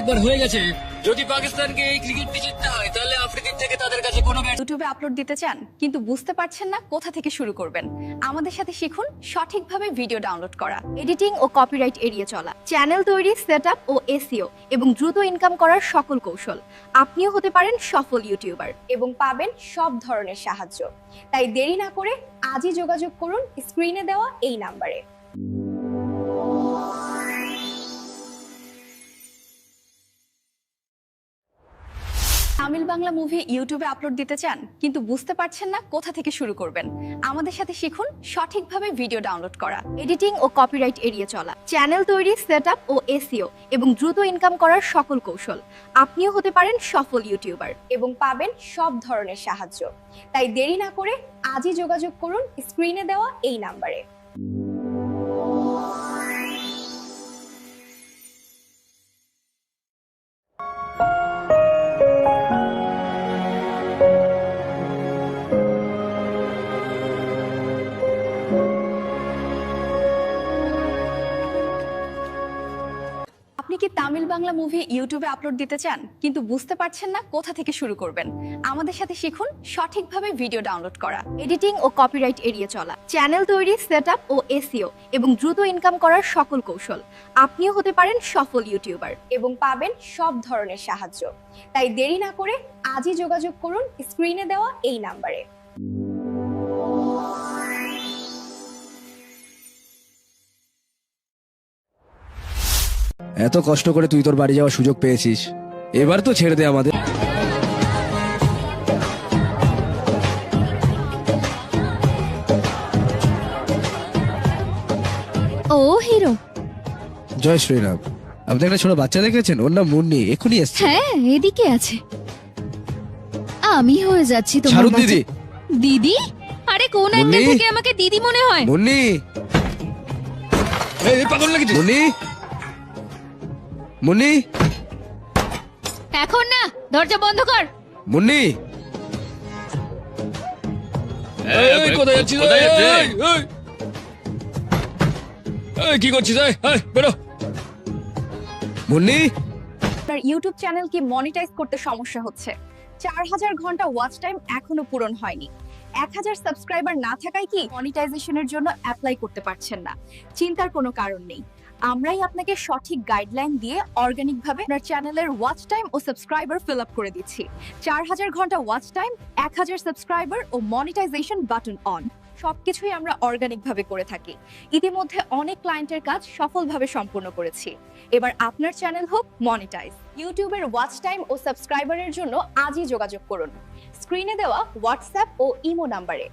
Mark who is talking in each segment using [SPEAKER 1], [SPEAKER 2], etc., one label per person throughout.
[SPEAKER 1] একবার হয়ে গেছে। যদি পাকিস্তানকে এই ক্রিকেটটি জিততে হয় তাহলে আফ্রিকার থেকে তাদের কাছে কোনো
[SPEAKER 2] ইউটিউবে আপলোড দিতে চান কিন্তু বুঝতে পারছেন না কোথা থেকে শুরু করবেন। আমাদের সাথে শিখুন সঠিকভাবে ভিডিও ডাউনলোড করা, এডিটিং ও কপিরাইট এড়িয়ে চলা, চ্যানেল তৈরি, সেটআপ ও এসইও এবং দ্রুত ইনকাম করার সকল কৌশল। আপনিও হতে পারেন সফল ইউটিউবার এবং পাবেন সব ধরনের সাহায্য। তাই দেরি না করে আজই যোগাযোগ করুন স্ক্রিনে দেওয়া এই নাম্বারে। তামিল বাংলা মুভি ইউটিউবে আপলোড দিতে চান কিন্তু বুঝতে পারছেন না কোথা থেকে শুরু করবেন। আমাদের সাথে শিখুন সঠিকভাবে ভিডিও ডাউনলোড করা, এডিটিং ও কপিরাইট এড়িয়ে চলা, চ্যানেল তৈরি, সেটআপ ও এসইও এবং দ্রুত ইনকাম করার সকল কৌশল। আপনিও হতে পারেন সফল ইউটিউবার এবং পাবেন সব ধরনের সাহায্য। তাই দেরি না করে আজই যোগাযোগ করুন স্ক্রিনে দেওয়া এই নাম্বারে। আপনি কি তামিল বাংলা মুভি ইউটিউবে আপলোড দিতে চান কিন্তু বুঝতে পারছেন না কোথা থেকে শুরু করবেন। আমাদের সাথে শিখুন সঠিকভাবে ভিডিও ডাউনলোড করা, এডিটিং ও কপিরাইট এড়িয়ে চলা, চ্যানেল তৈরি, সেটআপ ও এসইও এবং দ্রুত ইনকাম করার সকল কৌশল। আপনিও হতে পারেন সফল ইউটিউবার এবং পাবেন সব ধরনের সাহায্য। তাই দেরি না করে আজই যোগাযোগ করুন স্ক্রিনে দেওয়া এই নাম্বারে।
[SPEAKER 3] এত কষ্ট করে তুই তোর বাড়ি যাওয়ার সুযোগ পেয়েছিস, এবার তো ছেড়ে দে আমাদের।
[SPEAKER 4] ও হিরো,
[SPEAKER 3] জয় শ্রীরাম। আপনি একটা ছোট বাচ্চা দেখেছেন? ওর নাম মুন্নি, এখনই এসছে।
[SPEAKER 4] হ্যাঁ এদিকে আছে। আমি হয়ে যাচ্ছি তোমার
[SPEAKER 3] শারুখ
[SPEAKER 4] বাচ্চা।
[SPEAKER 3] দিদি।
[SPEAKER 4] দিদি? আরে কোন
[SPEAKER 3] মুন্নি?
[SPEAKER 4] অ্যাঙ্গেল থেকে আমাকে দিদি মনে হয়?
[SPEAKER 3] মুন্নি,
[SPEAKER 1] এই পাগল নাকি তুই?
[SPEAKER 3] মুন্নি, মুন্নি,
[SPEAKER 4] এখন না, দরজা বন্ধ কর।
[SPEAKER 3] মুন্নি।
[SPEAKER 1] এই কোথায় যাচ্ছিস?
[SPEAKER 5] কোথায় যাচ্ছিস?
[SPEAKER 1] এই কি করছিস? এই বেরো।
[SPEAKER 3] মুন্নি,
[SPEAKER 2] আপনার ইউটিউব চ্যানেল কি মনিটাইজ করতে সমস্যা হচ্ছে? 4000 ঘন্টা ওয়াচ টাইম এখনো পূরণ হয়নি। 1000 সাবস্ক্রাইবার না থাকায় কি মনিটাইজেশনের জন্য অ্যাপ্লাই করতে পারছেন না? চিন্তার কোনো কারণ নেই। আমরাই আপনাকে সঠিক গাইডলাইন দিয়ে অর্গানিক ভাবে আপনার চ্যানেলের ওয়াচ টাইম ও সাবস্ক্রাইবার ফিল আপ করে দিচ্ছি। 4000 ঘন্টা ওয়াচ টাইম, 1000 সাবস্ক্রাইবার ও মনিটাইজেশন বাটন অন, সবকিছুই আমরা অর্গানিক ভাবে করে থাকি। ইতিমধ্যে অনেক ক্লায়েন্টের কাজ সফলভাবে সম্পূর্ণ করেছি। এবার আপনার চ্যানেল হোক মনিটাইজ। ইউটিউবের ওয়াচ টাইম ও সাবস্ক্রাইবারের জন্য আজই যোগাযোগ করুন স্ক্রিনে দেওয়া হোয়াটসঅ্যাপ ও ইমো নাম্বারে।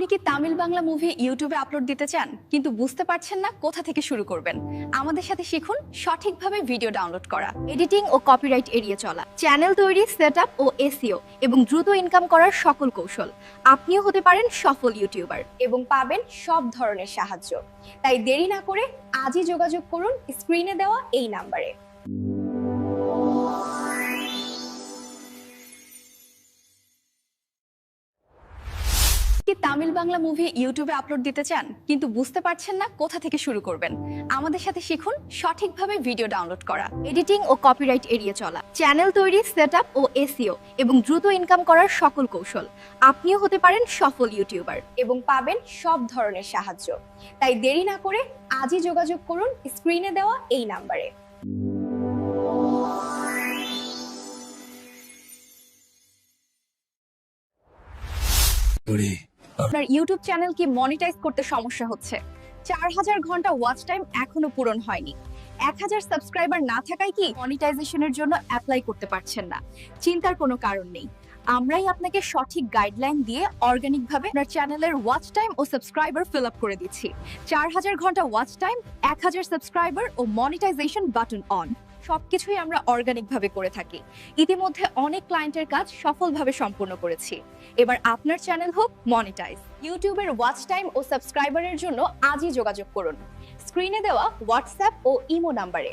[SPEAKER 2] আপনি কি তামিল বাংলা মুভি ইউটিউবে আপলোড দিতে চান কিন্তু বুঝতে পারছেন না কোথা থেকে শুরু করবেন। আমাদের সাথে শিখুন সঠিকভাবে ভিডিও ডাউনলোড করা, এডিটিং ও কপিরাইট এড়িয়ে চলা, চ্যানেল তৈরি, সেটআপ ও এসইও এবং দ্রুত ইনকাম করার সকল কৌশল। আপনিও হতে পারেন সফল ইউটিউবার এবং পাবেন সব ধরনের সাহায্য। তাই দেরি না করে আজই যোগাযোগ করুন স্ক্রিনে দেওয়া এই নাম্বারে। কি তামিল বাংলা মুভি ইউটিউবে আপলোড দিতে চান কিন্তু বুঝতে পারছেন না কোথা থেকে শুরু করবেন। আমাদের সাথে শিখুন সঠিকভাবে ভিডিও ডাউনলোড করা, এডিটিং ও কপিরাইট এড়িয়ে চলা, চ্যানেল তৈরি, সেটআপ ও এসইও এবং দ্রুত ইনকাম করার সকল কৌশল। আপনিও হতে পারেন সফল ইউটিউবার এবং পাবেন সব ধরনের সাহায্য। তাই দেরি না করে আজই যোগাযোগ করুন স্ক্রিনে দেওয়া এই নাম্বারে। আপনার ইউটিউব চ্যানেল কি মনিটাইজ করতে সমস্যা হচ্ছে? 4000 ঘন্টা ওয়াচ টাইম এখনো পূরণ হয়নি। 1000 সাবস্ক্রাইবার না থাকায় কি মনিটাইজেশনের জন্য অ্যাপ্লাই করতে পারছেন না? চিন্তার কোনো কারণ নেই। আমরাই আপনাকে সঠিক গাইডলাইন দিয়ে অর্গানিক ভাবে আপনার চ্যানেলের ওয়াচ টাইম ও সাবস্ক্রাইবার ফিল আপ করে দিচ্ছি। 4000 ঘন্টা ওয়াচ টাইম, 1000 সাবস্ক্রাইবার ও মনিটাইজেশন বাটন অন, সবকিছুই আমরা অর্গানিক ভাবে করে থাকি। ইতিমধ্যে অনেক ক্লায়েন্টের কাজ সফলভাবে সম্পূর্ণ করেছি। এবার আপনার চ্যানেল হোক মনিটাইজ। ইউটিউবের ওয়াচ টাইম ও সাবস্ক্রাইবারের জন্য আজই যোগাযোগ করুন স্ক্রিনে দেওয়া হোয়াটসঅ্যাপ ও ইমো নাম্বারে।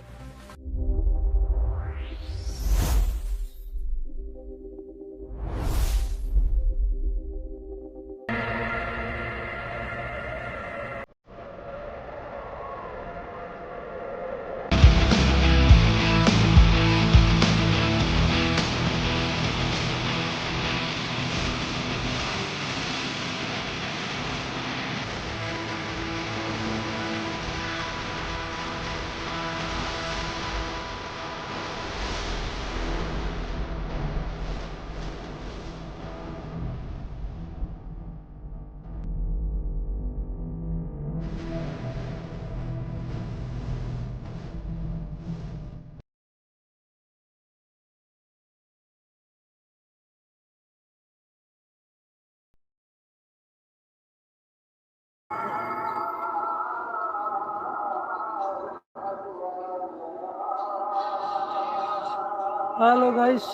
[SPEAKER 5] হ্যালো গাইস,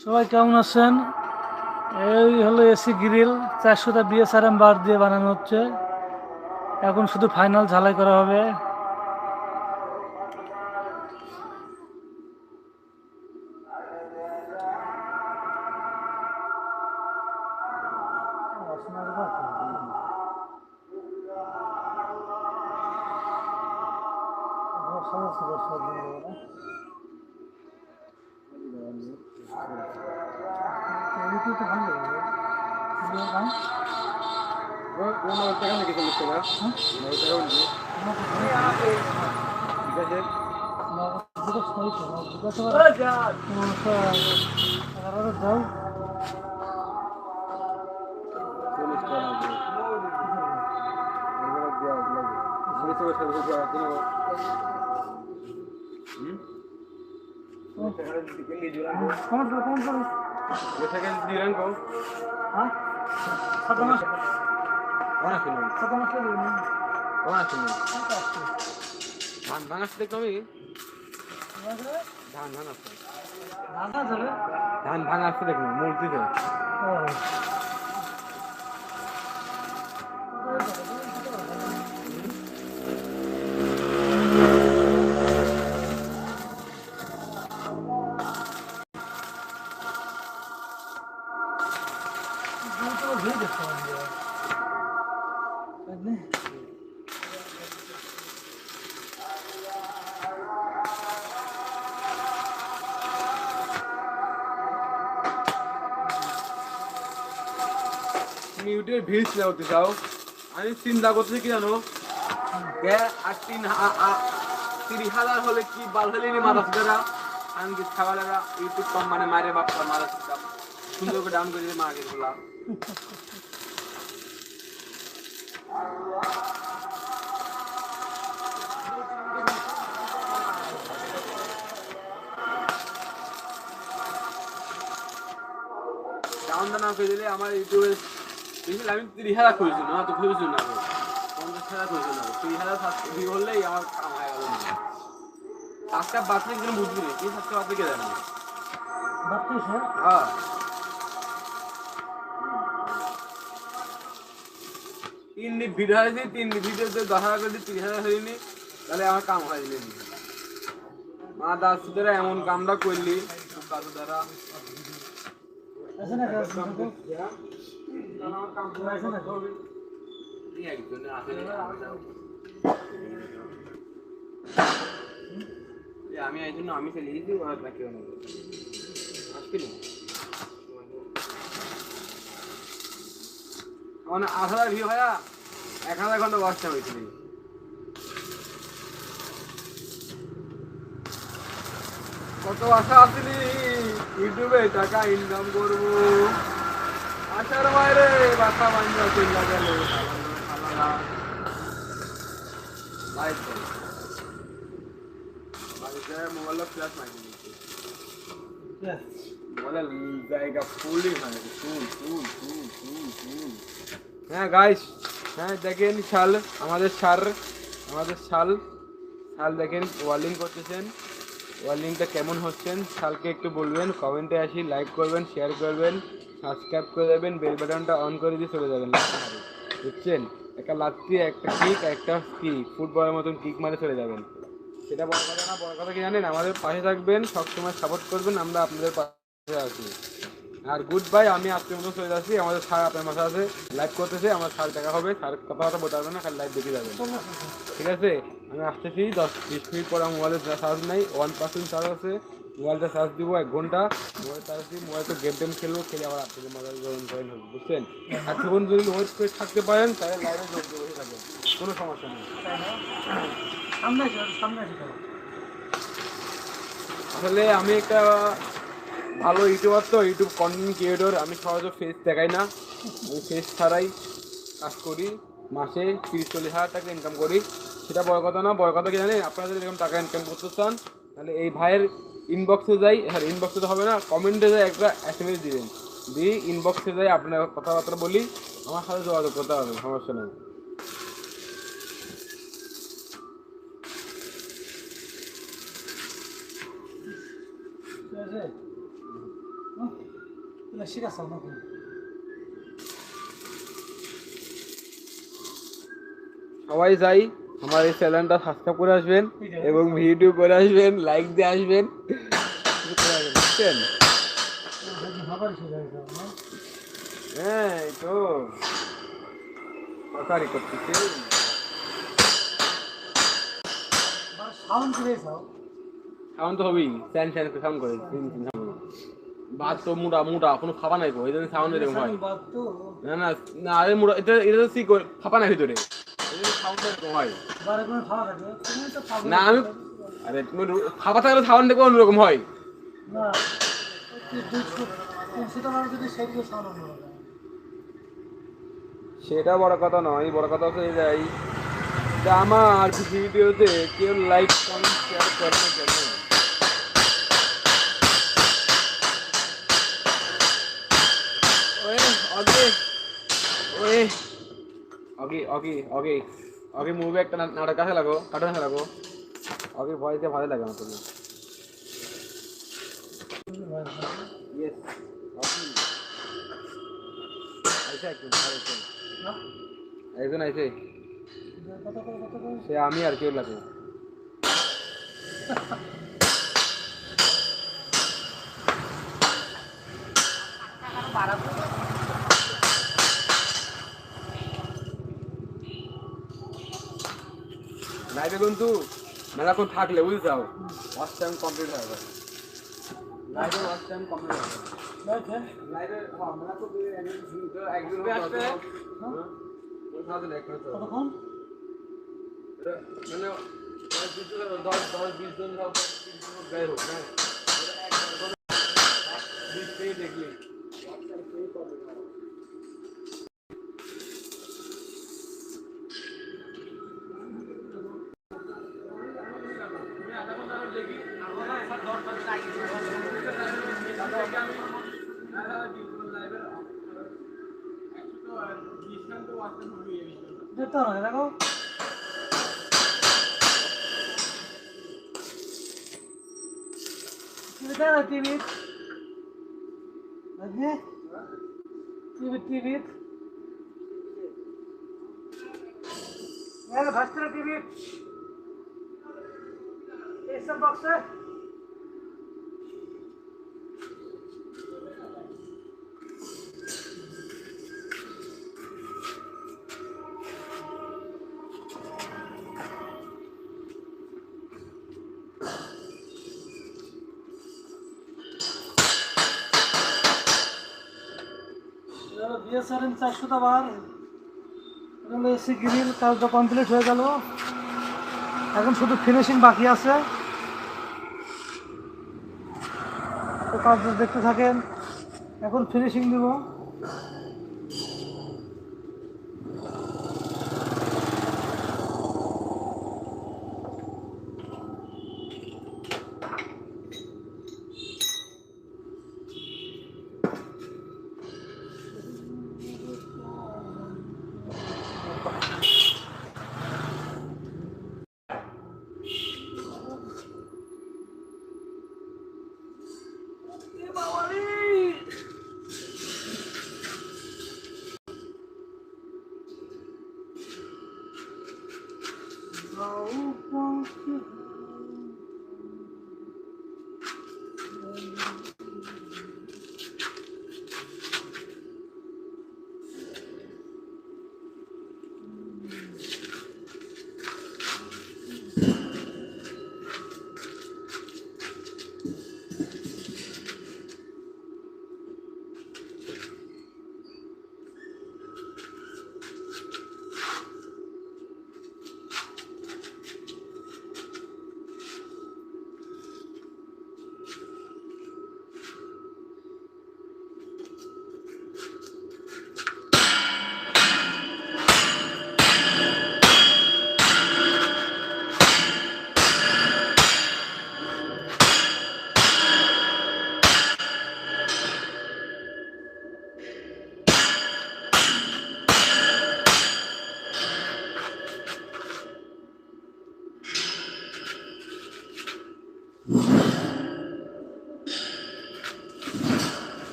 [SPEAKER 5] সবাই কেমন আছেন? এই হলো এসি গ্রিল, 400টা বিএসআরএম বার দিয়ে বানানো হচ্ছে। এখন শুধু ফাইনাল ঝালাই করা হবে। যাও
[SPEAKER 6] ধান ভাঙ আসছে দেখো আমি ধান আসছে ধান ভাঙ আসছে দেখো মূর্তিতে তুমি ইউটিউবে ভিউজ করতে চাও আমি চিন্তা করছি কি জানো আর 30,000 হলে কি বাল হলে মারা সুদারা আমি কি খাওয়ালারা ইউটিউব কম মানে মারে বাপটা মারা সুদাম সুন্দর করে ডাউন করে দিয়ে মারা গেল ডাউন না করে দিলে আমার ইউটিউবে আমি 30,000 খুঁজছি না তো খুঁজছি না 50,000 খুঁজছি না 30,000 ভিউ হলেই আমার কাম হয়ে গেল আজকে বাচ্চা একজন বুঝবি না কি সাথে বাচ্চা কে জানি হ্যাঁ তিনটি ভিডিও হয়েছে তিনটি ভিডিওতে 10,000 করে 30,000 হয়নি তাহলে আমার কাম হয়ে গেল মা দাস দ্বারা এমন কামটা করলি কাজু দ্বারা আমি এই জন্য আমি চলে গেছি মানে 8,000 ভিউ হয় 1,000 ঘন্টা ওয়াচ টাইম হয়েছিল কত আশা আসলি ইউটিউবে টাকা ইনকাম করবো আশার বাইরে বাসা বান্ধা চলে গেল মোবাইল ফ্ল্যাশ মারি মোবাইল জায়গা ফুলই মানে ফুল ফুল ফুল ফুল ফুল হ্যাঁ গাইস হ্যাঁ দেখেন শাল আমাদের শাল দেখেন ওয়ার্লিং করতেছেন ওয়ার্লিংটা কেমন হচ্ছেন শালকে একটু বলবেন কমেন্টে আসি লাইক করবেন শেয়ার করবেন সাবস্ক্রাইব করে দেবেন বেল বাটনটা অন করে দিয়ে চলে যাবেন বুঝছেন একটা লাত্তি একটা কিক একটা কিক ফুটবলের মতন কিক মারে চলে যাবেন সেটা বড় কথা না বড় কথা কি জানেন আমাদের পাশে থাকবেন সবসময় সাপোর্ট করবেন আমরা আপনাদের পাশে আছি আর গুড বাই আমি আজকের মতো চলে যাচ্ছি আমাদের স্যার আপনার মাথা আছে লাইভ করতেছে আমার স্যার দেখা হবে স্যার কথা বলতে পারবে না খালি লাইভ দেখে যাবেন ঠিক আছে আমি আসতেছি 10-20 মিনিট পর মোবাইলের চার্জ নাই 1% চার্জ আছে মোবাইলটা চার্জ দিব 1 ঘন্টা মোবাইল চার্জ দিয়ে মোবাইল তো গেম খেলবো খেলে আবার আপনাদের মজা জয়েন হবে বুঝছেন এখন যদি ওয়েট করে থাকতে পারেন তাহলে লাইভে যোগ দিয়ে থাকবেন কোনো সমস্যা নেই আসলে আমি একটা ভালো ইউটিউবার তো ইউটিউব কন্টেন্ট ক্রিয়েটর আমি সহজে ফেস দেখাই না আমি ফেস ছাড়াই কাজ করি মাসে 30-40 হাজার টাকা ইনকাম করি সেটা বড় কথা না বড় কথা কি জানেন আপনারা যদি এরকম টাকা ইনকাম করতে চান তাহলে এই ভাইয়ের ইনবক্সে যাই হ্যাঁ ইনবক্সে তো হবে না কমেন্টে যাই একটা SMS দিবেন দিয়ে ইনবক্সে যাই আপনার কথাবার্তা বলি আমার সাথে যোগাযোগ করতে হবে, সমস্যা নেই। সবাই যাই আমার এই চ্যানেলটা সাবস্ক্রাইব করে আসবেন এবং ভিডিও করে আসবেন, লাইক দিয়ে আসবেন, বুঝছেন? হ্যাঁ এই তো সরকারি করতেছি। সাউন্ড তো হবেই, স্যান স্যান সাউন্ড করে ভাত তো মোটা মোটা কোনো ফাঁপা নাই গো, এই জন্য সাউন্ড এরকম হয়। না না না, আরে মোটা এটা এটা তো সি ফাঁপা নাই ভিতরে, এই জন্য সাউন্ড এরকম হয়। না আমি আরে তুমি ফাঁপা থাকলে সাউন্ড দেখো অন্যরকম হয়। সেটা বড় কথা নয়, বড় কথা হচ্ছে যাই আমার ভিডিওতে কেউ লাইক কমেন্ট শেয়ার করে না কেন? আগে মুভি একটা নাটক কাছে লাগো, কার্টুন লাগো, আগে ভয়েসে ভালো লাগে আমার। তুমি একজন আইছে, সে আমি আর কেউ লাগে। লাইভে কিন্তু মেলাক্ষণ থাকলে বুঝছাও ওয়াচ টাইম কমপ্লিট হয়ে যাবে। লাইভে ওয়াচ টাইম কমপ্লিট হয়ে যাবে। লাইভে হ্যাঁ মেলাক্ষণ একজন আসবে কতক্ষণ মানে 10-20 জন হোক 30 জন গায়ে হোক না দেখলি দেখো টিভি টিভি ভাস্কর টিভি এইসব বক্সে বিএসআরএম 400 বার এসি গ্রিল কাজটা কমপ্লিট হয়ে গেল, এখন শুধু ফিনিশিং বাকি আছে। তো কাজটা দেখতে থাকেন, এখন ফিনিশিং দিব।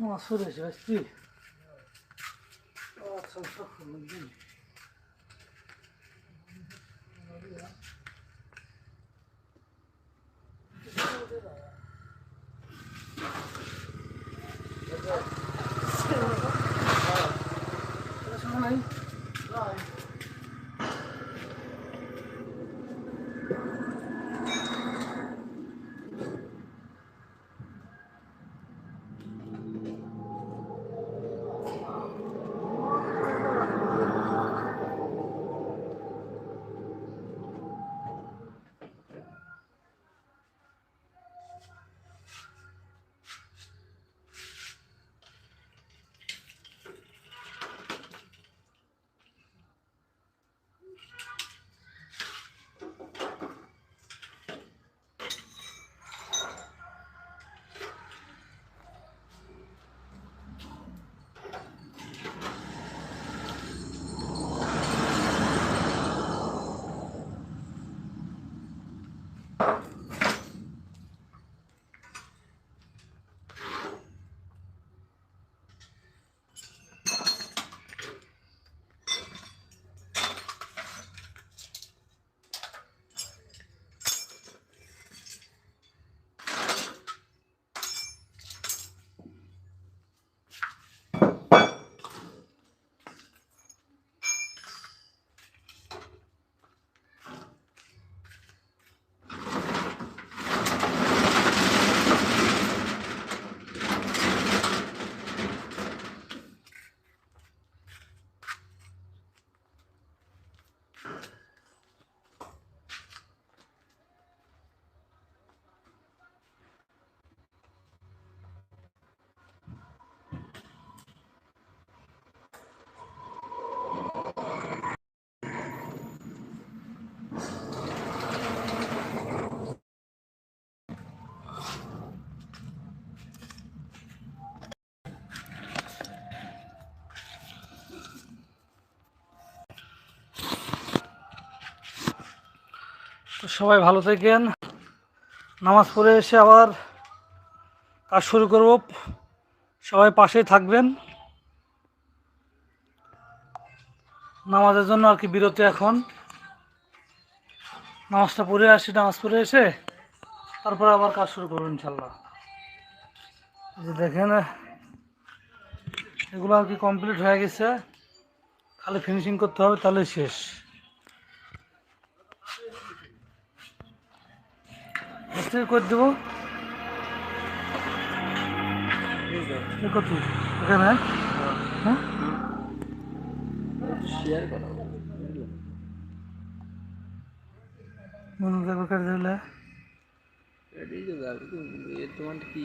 [SPEAKER 5] মাছ পড়ে এসে আসছি। আচ্ছা আচ্ছা, অনেকদিন। তো সবাই ভালো থাকেন। নামাজ পড়ে এসে আবার কাজ শুরু করব। সবাই পাশেই থাকবেন। নামাজের জন্য আর কি বিরতি এখন। নামাজটা পড়ে আসি, নামাজ পড়ে এসে তারপরে আবার কাজ শুরু করবো ইনশাল্লাহ। এই যে দেখেন, এগুলো আর কি কমপ্লিট হয়ে গেছে, খালি ফিনিশিং করতে হবে, তাহলে শেষ। করে দেবো কত এখানে, হ্যাঁ
[SPEAKER 6] শেয়ার করো
[SPEAKER 5] মনে করে দিলে
[SPEAKER 6] তোমার কি